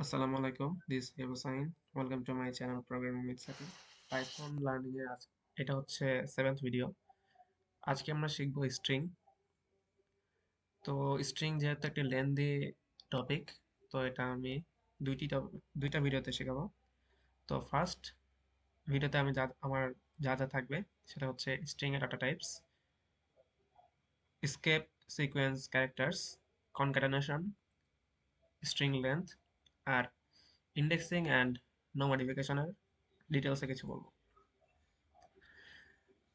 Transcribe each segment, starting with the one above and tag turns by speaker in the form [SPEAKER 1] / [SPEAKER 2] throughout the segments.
[SPEAKER 1] আসসালামু আলাইকুম, this is Hussain. Welcome to my channel programming with Sakib. Python learning এর এটা হচ্ছে 7th ভিডিও। আজকে আমরা শিখব স্ট্রিং। তো স্ট্রিং যেহেতু একটি লেন্দি টপিক, তো এটা আমি দুইটা ভিডিওতে শেখাবো। তো ফার্স্ট ভিডিওতে আমি আমার যা থাকবে সেটা হচ্ছে স্ট্রিং এর data types, escape sequence characters, concatenation, string length আর ইন্ডেক্সিং অ্যান্ড নো মডিফিকেশনের ডিটেলসে কিছু বলবো।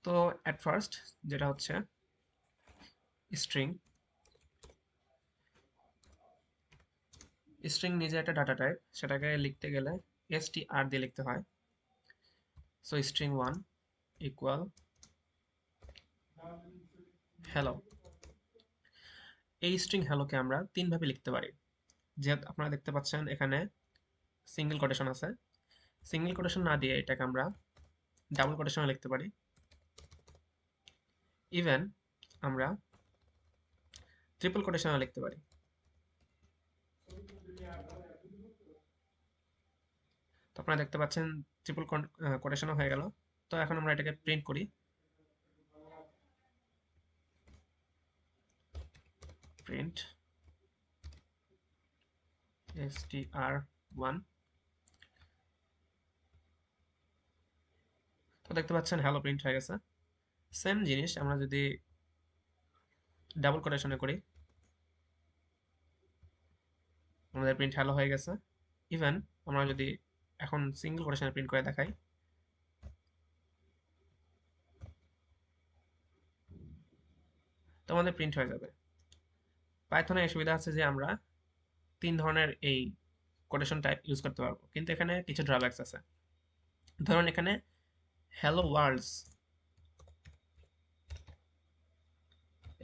[SPEAKER 1] তো অ্যাট ফার্স্ট যেটা হচ্ছে স্ট্রিং। স্ট্রিং নিজে একটা ডাটা টাইপ, সেটাকে লিখতে গেলে str দিয়ে লিখতে হয়। So string 1 equal hello. এই স্ট্রিং হ্যালোকে আমরা তিনভাবে লিখতে পারি। যেহেতু আপনারা দেখতে পাচ্ছেন এখানে সিঙ্গেল কোটেশন আছে, সিঙ্গেল কোটেশন না দিয়ে এটাকে আমরা ডাবল কোটেশনে লিখতে পারি। ইভেন আমরা ট্রিপল কোটেশনে লিখতে পারি। তো আপনারা দেখতে পাচ্ছেন ট্রিপল কোটেশনও হয়ে গেল। তো এখন আমরা এটাকে প্রিন্ট করি। Print str1। তো দেখতে পাচ্ছেন হ্যালো প্রিন্ট হয়ে গেছে। সেম জিনিস আমরা যদি ডাবল কোটেশনে করি, আমাদের প্রিন্ট হ্যালো হয়ে গেছে। ইভেন আমরা যদি এখন সিঙ্গেল কোটেশনে প্রিন্ট করে দেখাই, তো আমাদের প্রিন্ট হয়ে যাবে। পাইথনে এই সুবিধা আছে যে আমরা তিন ধরনের এই কোটেশন টাইপ ইউজ করতে পারবো, কিন্তু এখানে কিছু ড্রব্যাকস আছে। ধরুন এখানে হ্যালো ওয়ার্ল্ডস,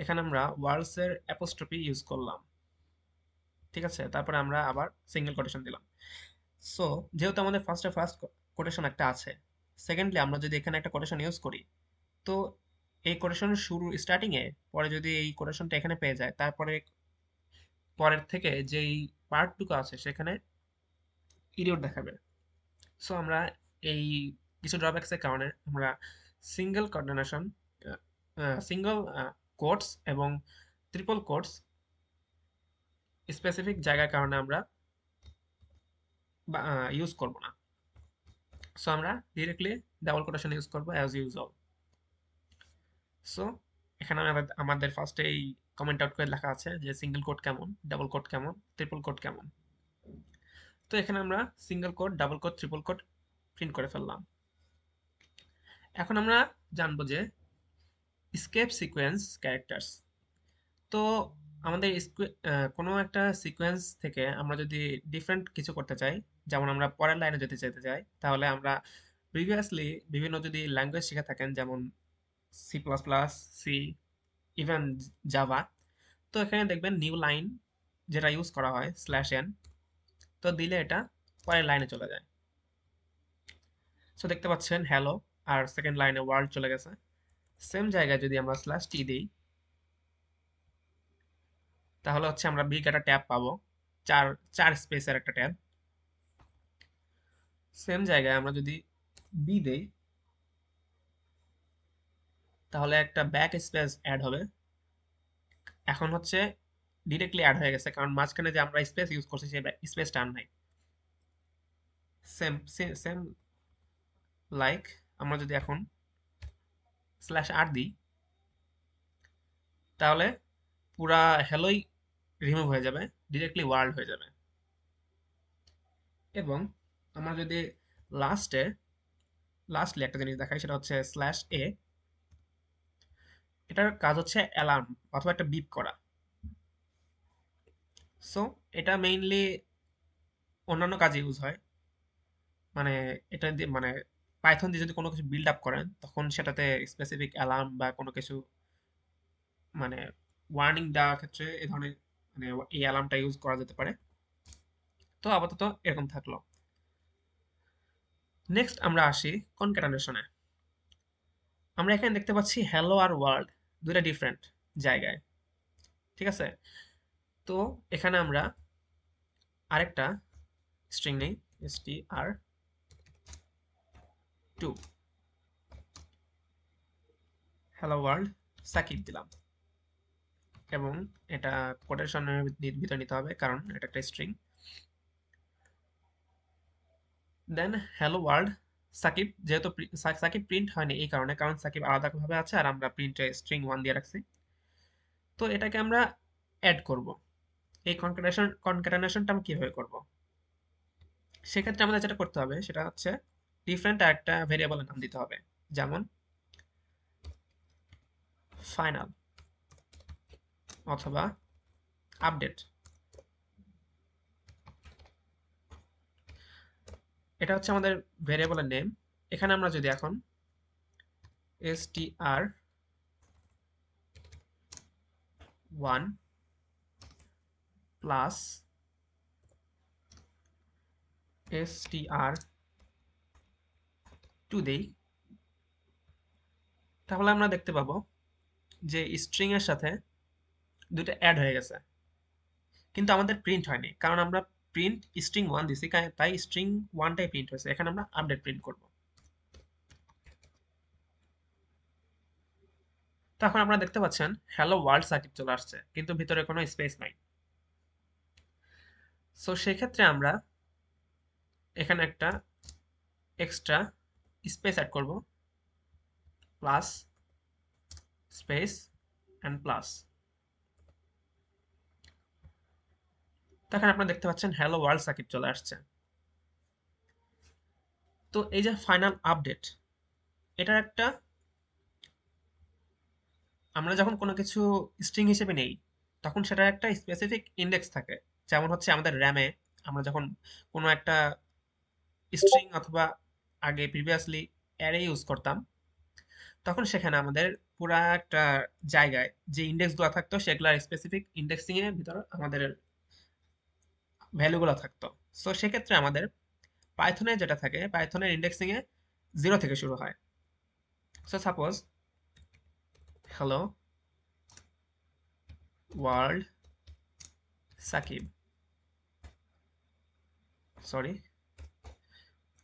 [SPEAKER 1] এখানে আমরা ওয়ার্ল্ডস এর অ্যাপোস্ট্রফি ইউজ করলাম, ঠিক আছে? তারপরে আমরা আবার সিঙ্গেল কোটেশন দিলাম। সো যেহেতু আমাদের ফার্স্ট কোটেশন একটা আছে, সেকেন্ডলি আমরা যদি এখানে একটা কোটেশন ইউজ করি, তো এই কোটেশনের শুরু স্টার্টিং এ পরে যদি এই কোটেশনটা এখানে পেয়ে যায়, তারপরে পরের থেকে যেই পার্টটুকু আছে সেখানে ইরিওর দেখাবে। সো আমরা এই কিছু ড্রব্যাকস এর কারণে আমরা সিঙ্গেল কোঅর্ডিনেশন, সিঙ্গেল কোটস এবং ট্রিপল কোটস স্পেসিফিক জায়গার কারণে আমরা ইউজ করব না। সো আমরা ডিরেক্টলি ডাবল কোটেশন ইউজ করবো অ্যাজ ইউজুয়াল। সো এখানে আমাদের ফার্স্টে এই কমেন্ট আউট করে লেখা আছে যে সিঙ্গেল কোড কেমন, ডাবল কোড কেমন, ট্রিপল কোড কেমন। তো এখানে আমরা single quote, double code, triple code print করে ফেললাম। এখন আমরা জানবো যে স্কেপ সিকোয়েন্স ক্যারেক্টার্স। তো আমাদের কোনো একটা সিকোয়েন্স থেকে আমরা যদি ডিফারেন্ট কিছু করতে চাই, যেমন আমরা পরের লাইনে যেতে চাই, তাহলে আমরা প্রিভিয়াসলি বিভিন্ন যদি ল্যাঙ্গুয়েজ শিখে থাকেন, যেমন C plus plus, C, even Java, তো এখানে দেখবেন নিউ লাইন যেটা ইউজ করা হয় /n, তো দিলে এটা পরের লাইনে চলে যায়। সো দেখতে পাচ্ছেন হ্যালো আর সেকেন্ড লাইনে ওয়ার্ল্ড চলে গেছে। সেম জায়গায় যদি আমরা /t দিই, তাহলে হচ্ছে আমরা বিগ একটা ট্যাব পাবো, চার চার স্পেসের একটা ট্যাব। সেম জায়গায় আমরা যদি বি দেই, তাহলে একটা ব্যাক স্পেস অ্যাড হবে। এখন হচ্ছে ডিরেক্টলি অ্যাড হয়ে গেছে, কারণ মাঝখানে যে আমরা স্পেস ইউজ করছি সেই স্পেসটা আর নাই। সেম সেম লাইক আমরা যদি এখন /r দিই, তাহলে পুরা হ্যালোই রিমুভ হয়ে যাবে, ডিরেক্টলি ওয়ার্ল্ড হয়ে যাবে। এবং আমরা যদি লাস্টে লাস্টলি একটা জিনিস দেখাই, সেটা হচ্ছে /a, এটার কাজ হচ্ছে অ্যালার্ম অথবা একটা বিপ করা। সো এটা মেইনলি অন্যান্য কাজে ইউজ হয়। মানে এটা দিয়ে মানে পাইথন দিয়ে যদি কোনো কিছু বিল্ড আপ করেন, তখন সেটাতে স্পেসিফিক অ্যালার্ম বা কোনো কিছু মানে ওয়ার্নিং দেওয়ার ক্ষেত্রে এই ধরনের মানে এই অ্যালার্মটা ইউজ করা যেতে পারে। তো আপাতত এরকম থাকলো। নেক্সট আমরা আসি কনক্যাটেনেশনে। আমরা এখানে দেখতে পাচ্ছি হ্যালো আর ওয়ার্ল্ড দুইটা ডিফারেন্ট জায়গায়, ঠিক আছে? তো এখানে আমরা আরেকটা স্ট্রিং নেই, str2 হ্যালো ওয়ার্ল্ড সাকিব দিলাম, এবং এটা কোটেশনের ভিতরে নিতে হবে কারণ এটা একটা স্ট্রিং। দেন হ্যালো ওয়ার্ল্ড সাকিব, যেহেতু সাকিব প্রিন্ট হয়নি এই কারণে, কারণ সাকিব আলাদাভাবে আছে আর আমরা প্রিন্টে স্ট্রিং 1 দিয়ে রাখছি। তো এটাকে আমরা অ্যাড করব। এই কনক্যাটেনেশনটা আমরা কিভাবে করব? সেক্ষেত্রে আমাদের যেটা করতে হবে সেটা হচ্ছে ডিফারেন্ট একটা ভেরিয়েবলের নাম দিতে হবে, যেমন ফাইনাল অথবা আপডেট। এটা হচ্ছে আমাদের ভেরিয়েবলের নেম। এখানে আমরা যদি এখন str1 প্লাস str2 দেই, তাহলে আমরা দেখতে পাবো যে স্ট্রিং এর সাথে দুটো অ্যাড হয়ে গেছে, কিন্তু আমাদের প্রিন্ট হয়নি কারণ আমরা প্রিন্ট স্ট্রিং 1 দিছি, তাই স্ট্রিং 1টাই প্রিন্ট হয়েছে। এখানে আমরা আপডেট প্রিন্ট করব। তখন আপনারা দেখতে পাচ্ছেন হ্যালো ওয়ার্ল্ড সার্কিট চলে আসছে, কিন্তু ভিতরে কোনো স্পেস নাই। সো সেক্ষেত্রে আমরা এখানে একটা এক্সট্রা স্পেস অ্যাড করব, প্লাস স্পেস অ্যান্ড প্লাস। তখন আপনারা দেখতে পাচ্ছেন হ্যালো ওয়ার্ল্ড সার্কিট চলে আসছে। তো এই যে ফাইনাল আপডেট, এটার একটা, আমরা যখন কোনো কিছু স্ট্রিং হিসেবে নেই তখন সেটার একটা স্পেসিফিক ইন্ডেক্স থাকে। যেমন হচ্ছে আমাদের র্যামে আমরা যখন কোনো একটা স্ট্রিং অথবা আগে প্রিভিয়াসলি অ্যারে ইউজ করতাম, তখন সেখানে আমাদের পুরা একটা জায়গায় যে ইন্ডেক্স দেওয়া থাকতো সেগুলোর স্পেসিফিক ইন্ডেক্সিং এর ভিতর আমাদের ভ্যালুগুলো থাকতো। সো সেক্ষেত্রে আমাদের পাইথনে যেটা থাকে, পাইথনের ইন্ডেক্সিং এ 0 থেকে শুরু হয়। So suppose hello world Sakib, sorry.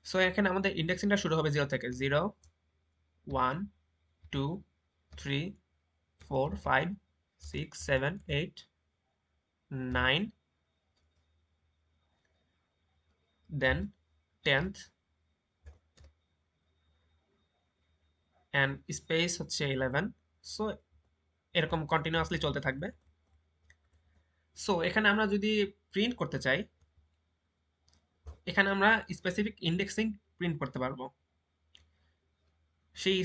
[SPEAKER 1] So এখানে আমাদের ইন্ডেক্সিংটা শুরু হবে 0 থেকে, 0 1 2 3 4 5 6 7 8 9, দেন 10th অ্যান্ড স্পেস হচ্ছে 11। সো এরকম কন্টিনিউয়াসলি চলতে থাকবে। সো এখানে আমরা যদি প্রিন্ট করতে চাই, এখানে আমরা স্পেসিফিক ইন্ডেক্সিং প্রিন্ট করতে পারবো। সেই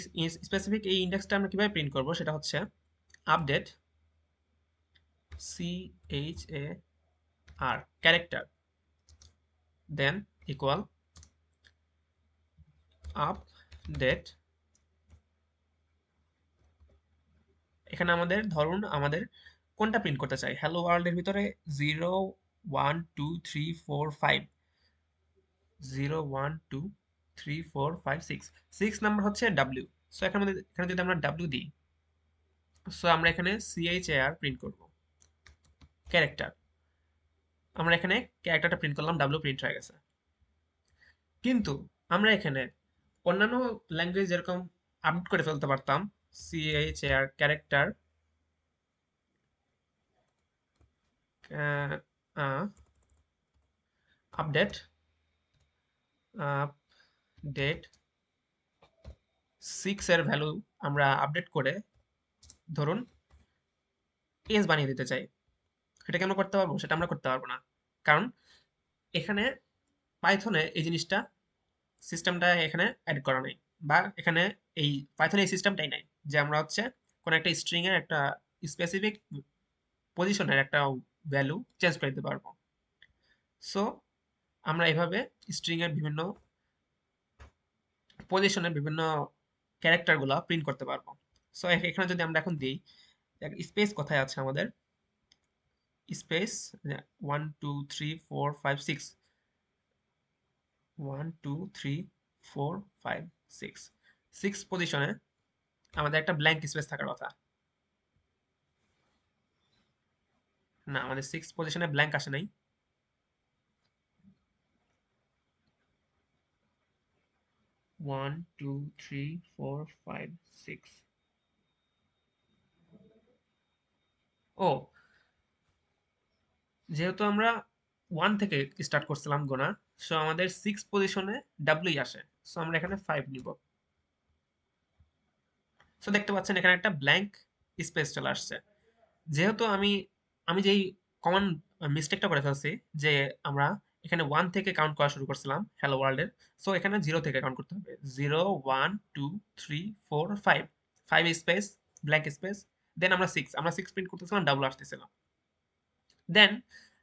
[SPEAKER 1] স্পেসিফিক এই ইন্ডেক্সটা আমরা কিভাবে প্রিন্ট করব সেটা হচ্ছে update CHAR character, than equal update. এখানে আমাদের ধরুন আমাদের কোনটা প্রিন্ট করতে চাই, হ্যালো ওয়ার্ল্ডের ভিতরে 0 1 2 3 4 5, 0 1 2 3 4 5 6 নাম্বার হচ্ছে ডাব্লিউ। সো এখানে যদি আমরা ডাব্লিউ দিই, সো আমরা এখানে CHAR প্রিন্ট করব ক্যারেক্টার। আমরা এখানে ক্যারেক্টারটা প্রিন্ট করলাম, ডাব্লিউ প্রিন্ট হয়ে গেছে। কিন্তু আমরা এখানে অন্যান্য ল্যাঙ্গুয়েজ যেরকম আপডেট করে ফেলতে পারতাম, CHAR ক্যারেক্টার আপডেট আপডেট 6 এর ভ্যালু আমরা আপডেট করে ধরুন এস বানিয়ে দিতে চাই, সেটা কেন করতে পারবো? সেটা আমরা করতে পারবো না, কারণ এখানে পাইথনে এই জিনিসটা, সিস্টেমটা এখানে অ্যাড করা নেই, বা এখানে এই পাইথনে এই সিস্টেমটাই নাই যে আমরা হচ্ছে কোনো একটা স্ট্রিং এর একটা স্পেসিফিক পজিশনের একটা ভ্যালু চেঞ্জ করে দিতে পারবো। সো আমরা এভাবে স্ট্রিং এর বিভিন্ন পজিশনের বিভিন্ন ক্যারেক্টারগুলো প্রিন্ট করতে পারবো। সো এখানে যদি আমরা এখন দিই স্পেস কোথায় আছে আমাদের, স্পেস 1 2 3 4 5 6, 1 2 3 4 5 6, 6 পজিশনে আমাদের একটা ব্ল্যাঙ্ক স্পেস থাকার কথা। না, আমাদের 6 পজিশনে ব্ল্যাঙ্ক আসে নাই। 1 2 3 4 5 6 ও যেহেতু আমরা 1 থেকে স্টার্ট করছিলাম গোনা, সো আমাদের 6 পজিশনে ডাব্লিউই আসে, সো আমরা এখানে 5 নিব। সো দেখতে পাচ্ছেন এখানে একটা ব্ল্যাঙ্ক স্পেস চলে আসছে। যেহেতু আমি আমি যেই কমন মিস্টেকটা করে ফেলছি, যে আমরা এখানে 1 থেকে কাউন্ট করা শুরু করছিলাম হ্যালো ওয়ার্ল্ডের, সো এখানে 0 থেকে কাউন্ট করতে হবে। 0 1 2 3 4 5, 5 স্পেস ব্ল্যাঙ্ক স্পেস, দেন আমরা 6 প্রিন্ট করতেছিলাম, ডাবল আসতেছিল। দেন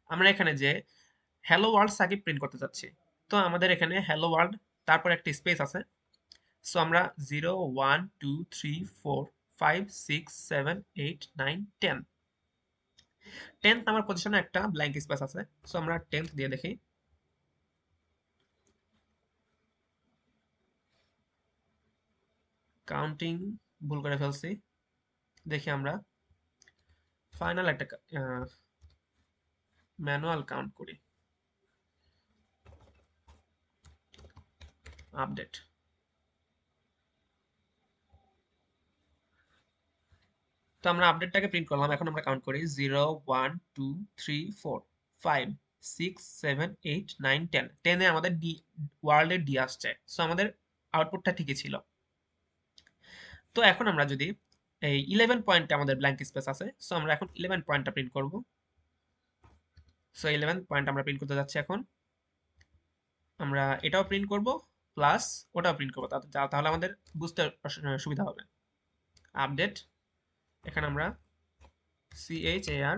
[SPEAKER 1] আমরা এখানে যে হ্যালো ওয়ার্ল্ড সাকিব প্রিন্ট করতে চাচ্ছি, তো আমাদের এখানে হ্যালো ওয়ার্ল্ড তারপর একটা স্পেস আছে। সো আমরা 0 1 2 3 4 5 6 7 8 9 10, 10th আমার পজিশনে একটা ব্ল্যাঙ্ক স্পেস আছে, সো আমরা 10th দিয়ে দেখি। কাউন্টিং ভুল করে ফেলছি, দেখি আমরা ফাইনাল একটা ম্যানুয়াল কাউন্ট করি, আপডেট। তো আমরা আপডেটটাকে প্রিন্ট করলাম, এখন আমরা কাউন্ট করি 0 1 2 3 4 5 6 7 8 9 10, 10 এ আমাদের ডি ওয়ার্ল্ডের ডি আসছে, সো আমাদের আউটপুটটা ঠিকই ছিল। তো এখন আমরা যদি এই 11 পয়েন্টে আমাদের ব্ল্যাঙ্ক স্পেস আছে, সো আমরা এখন 11 পয়েন্টটা প্রিন্ট করব। সো 11 পয়েন্ট আমরা প্রিন্ট করতে যাচ্ছি এখন। আমরা এটাও প্রিন্ট করব প্লাস ওটাও প্রিন্ট করব, তাহলে আমাদের বুঝতে সুবিধা হবে। আপডেট, এখানে আমরা CHAR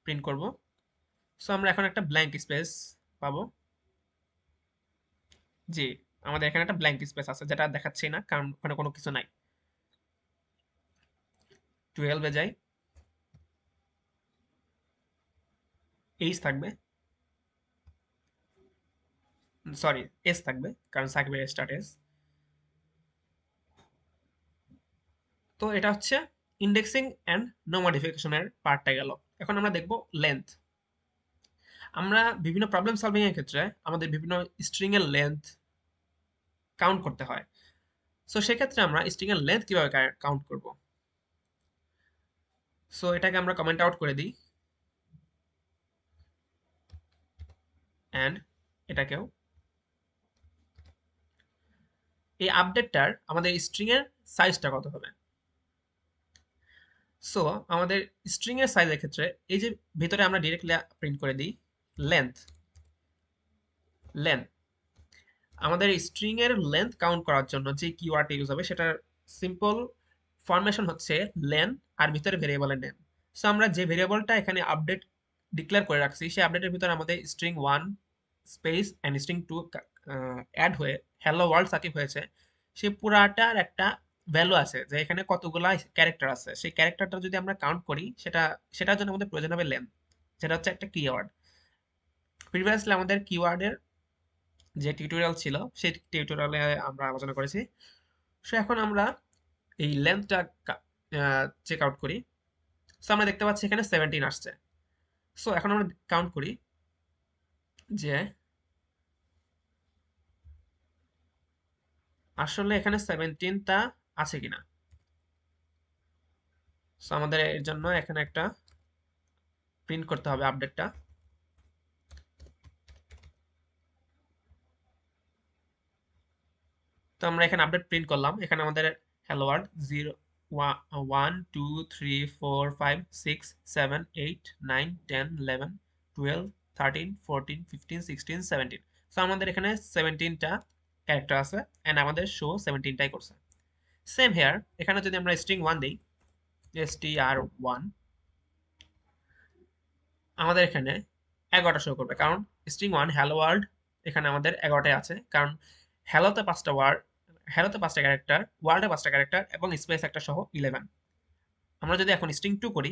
[SPEAKER 1] প্রিন্ট করব। সো আমরা এখন একটা ব্ল্যাঙ্ক স্পেস পাবো। জি, আমাদের এখানে একটা ব্ল্যাঙ্ক স্পেস আছে, যেটা দেখাচ্ছি না কারণ ওখানে কোনো কিছু নাই। 12 এ যাই, এইচ থাকবে, সরি এস থাকবে কারণ সাকিবের স্টার্ট এস। তো এটা হচ্ছে ইন্ডেক্সিং অ্যান্ড নো মডিফিকেশনের পার্টটা গেল। এখন আমরা দেখব লেন্থ। আমরা বিভিন্ন প্রবলেম সলভিং এর ক্ষেত্রে আমাদের বিভিন্ন স্ট্রিং এর লেন্থ কাউন্ট করতে হয়। সো সেক্ষেত্রে আমরা স্ট্রিং এর লেন্থ কিভাবে কাউন্ট করব, সো এটাকে আমরা কমেন্ট আউট করে দিই, অ্যান্ড এটাকেও। এই আপডেটটার আমাদের স্ট্রিং এর সাইজটা কত হবে। সো আমাদের স্ট্রিং এর সাইজের ক্ষেত্রে এই যে ভিতরে আমরা ডিরেক্টলি প্রিন্ট করে দিই লেন্থ, লেন্থ আমাদের স্ট্রিং এর লেন্থ কাউন্ট করার জন্য যে কিওয়ার্ড ইউজ হবে সেটার সিম্পল ফরমেশন হচ্ছে লেন আর ভিতরে ভেরিয়েবলের নেম। সো আমরা যে ভেরিয়েবলটা এখানে আপডেট ডিক্লেয়ার করে রাখছি, সেই আপডেটের ভিতরে আমাদের string 1 space and string 2 add হয়ে হ্যালো ওয়ার্ল্ড সাকিব হয়েছে, সেই পুরাটার একটা ভ্যালু আছে যে এখানে কতগুলা ক্যারেক্টার আছে, সেই ক্যারেক্টারটা যদি আমরা কাউন্ট করি সেটার জন্য আমাদের প্রয়োজন হবে লেন, যেটা হচ্ছে একটা কিওয়ার্ড। প্রিভিয়াসলি আমাদের কিওয়ার্ডের যে টিউটোরিয়াল ছিল সেই টিউটোরিয়ালে আমরা আলোচনা করেছি। সো এখন আমরা এই লেন্থটা চেক আউট করি। সো আমরা দেখতে পাচ্ছি এখানে 17 আসছে। সো এখন আমরা কাউন্ট করি যে আসলে এখানে 17টা আছে কিনা। সো আমাদের এর জন্য এখানে একটা প্রিন্ট করতে হবে আপডেটটা। তো আমরা এখানে আপডেট প্রিন্ট করলাম, এখানে আমাদের হ্যালো ওয়ার্ল্ড 0 1 2 3 4 5 6 7 8 9 10 11 12 13 14 15 16 17। সো আমাদের এখানে 17টা ক্যারেক্টার আছে এন্ড আমাদের শো 17টাই করছে। সেম হেয়ার, এখানে যদি আমরা স্ট্রিং 1 দিই str1, আমাদের এখানে 11টা শো করবে কারণ স্ট্রিং 1 হ্যালো ওয়ার্ল্ড এখানে আমাদের 11টাই আছে, কারণ হ্যালোতে 5টা ওয়ার্ড, হ্যালোতে 5টা ক্যারেক্টার, ওয়ার্ল্ডে 5টা ক্যারেক্টার এবং স্পেস একটা সহ 11। আমরা যদি এখন স্ট্রিং 2 করি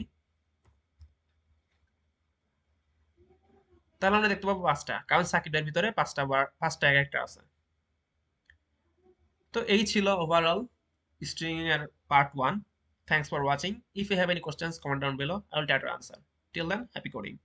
[SPEAKER 1] তাহলে আমরা দেখতে পাবো 5টা, কারণ সাকিবের ভিতরে 5টা ক্যারেক্টার আছে। তো এই ছিল ওভারঅল string এর part 1. Thanks for watching. If you have any questions, comment down below. I will try to answer. Till then, happy coding.